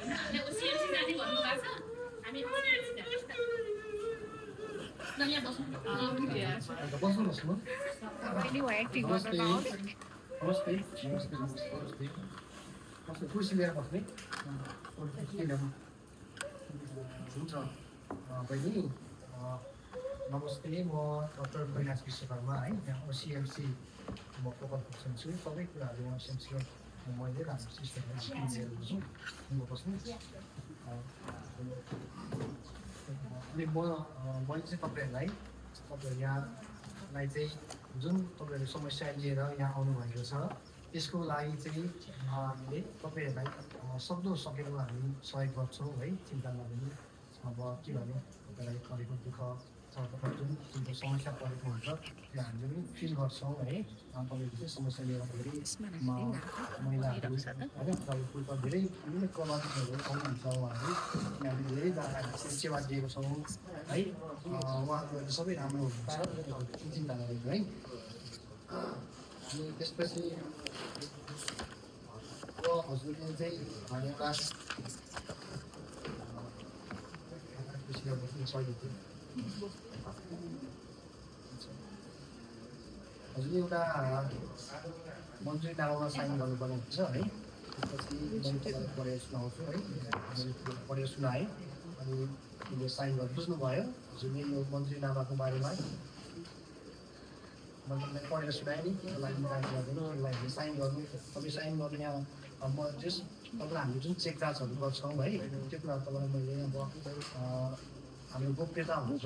ले ओसिएलसी जाने भन्नुभएको छ हामी ओसिएलसी जाने न यहाँ बस्नु बस्नुहोस् न अहिले हो एक्टिङ गर्न नआउने नमस्ते कुर्सी लिएर बस्ने हुन्छ बहिनी नमस्ते म डक्टर कैलाश विश्वकर्मा है यहाँ ओसिएमसी म फोकस पर्सन छु सबै कुराहरू ओसिएमसीमा मैले राम्रो सिस्टमहरू लिएर बस्छु बस्नु अनि मैले चाहिँ तपाईँहरू यहाँलाई चाहिँ जुन तपाईँहरू समस्या लिएर यहाँ आउनुभएको छ त्यसको लागि चाहिँ हामीले तपाईँहरूलाई सक्दो सकेको हामी सहयोग गर्छौँ है चिन्ता नलिनु अब के भने तपाईँलाई परेको दुःख तपाईँ जुन समस्या परेको हुन्छ त्यो हामीले पनि फिल गर्छौँ है तपाईँको चाहिँ समस्या लिएर धेरै महिलाहरू होइन तपाईँको धेरै विभिन्न कर्मचारीहरू आउनुहुन्छ उहाँहरू हामीले धेरैजना सेवा दिएको छौँ है उहाँहरू सबै राम्रो हुनुहुन्छ चिन्ता नलिनु है अनि त्यसपछि हजुरले चाहिँ एउटा हजुरले एउटा मन्जुरीनामामा साइन गर्नुपर्ने हुन्छ है त्यसपछि मैले पढेर सुनाउँछु है पढेर सुनाएँ अनि उसले साइन गर्नु बुझ्नुभयो हजुरले यो मन्जुरीनामाको बारेमा मैले पढेर सुनाएँ नि त्यसलाई साइन गर्दैन त्यसलाई साइन गर्नु तपाईँ साइन गर्नु यहाँ म जस्ट तपाईँलाई हामीले जुन चेक चार्जहरू गर्छौँ है त्यो कुरा तपाईँलाई मैले अब हाम्रो गोप्यता हुन्छ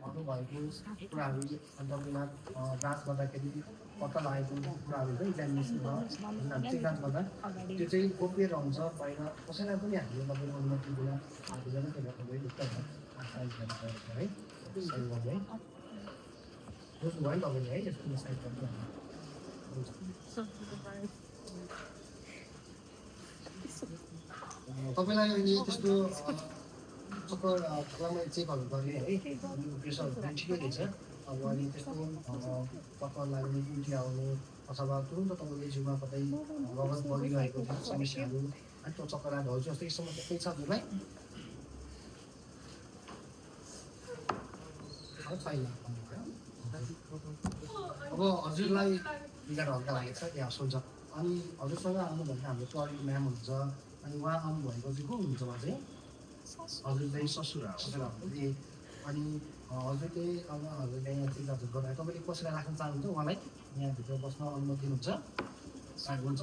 भन्नुभएको कुराहरू अनि तपाईँलाई जाँच गर्दाखेरि पत्ता लागेको कुराहरू चाहिँ इक्जामिनेसनमा चेक जाँच गर्दा त्यो चाहिँ गोप्य रहन्छ बाहिर कसैलाई पनि हामीले तपाईँको अनुमति दिन हाल्दैन त्यसलाई तपाईँ है सही गर्नु है बुझ्नुभयो नि तपाईँले है यसको साइड गर्नु तपाईँलाई अहिले त्यस्तो मैले चेकहरू गरेँ है प्रेसरहरू पनि ठिकै छ अब अहिले त्यस्तो चक्कर लाग्ने उल्टी आउनु अथवा तुरुन्त तपाईँले जिउमा कतै रगत बगिरहेको समस्याहरू अनि त्यो चक्कर आएको जस्तै समस्या केही छ हजुरलाई छैन अब हजुरलाई बिगार हल्का लागेको छ यहाँ हुन्छ अनि हजुरसँग आउनुभन्दा हाम्रो टोयलेट म्याम हुन्छ अनि उहाँ आउनुभएको चाहिँ को हुनुहुन्छ उहाँ चाहिँ हजुर चाहिँ ससुरा अनि हजुरले अब हजुरले यहाँ चाहिँ हजुर गर्दा तपाईँले कसैलाई राख्न चाहनुहुन्छ उहाँलाई यहाँभित्र बस्न अनुमति दिनुहुन्छ हुन्छ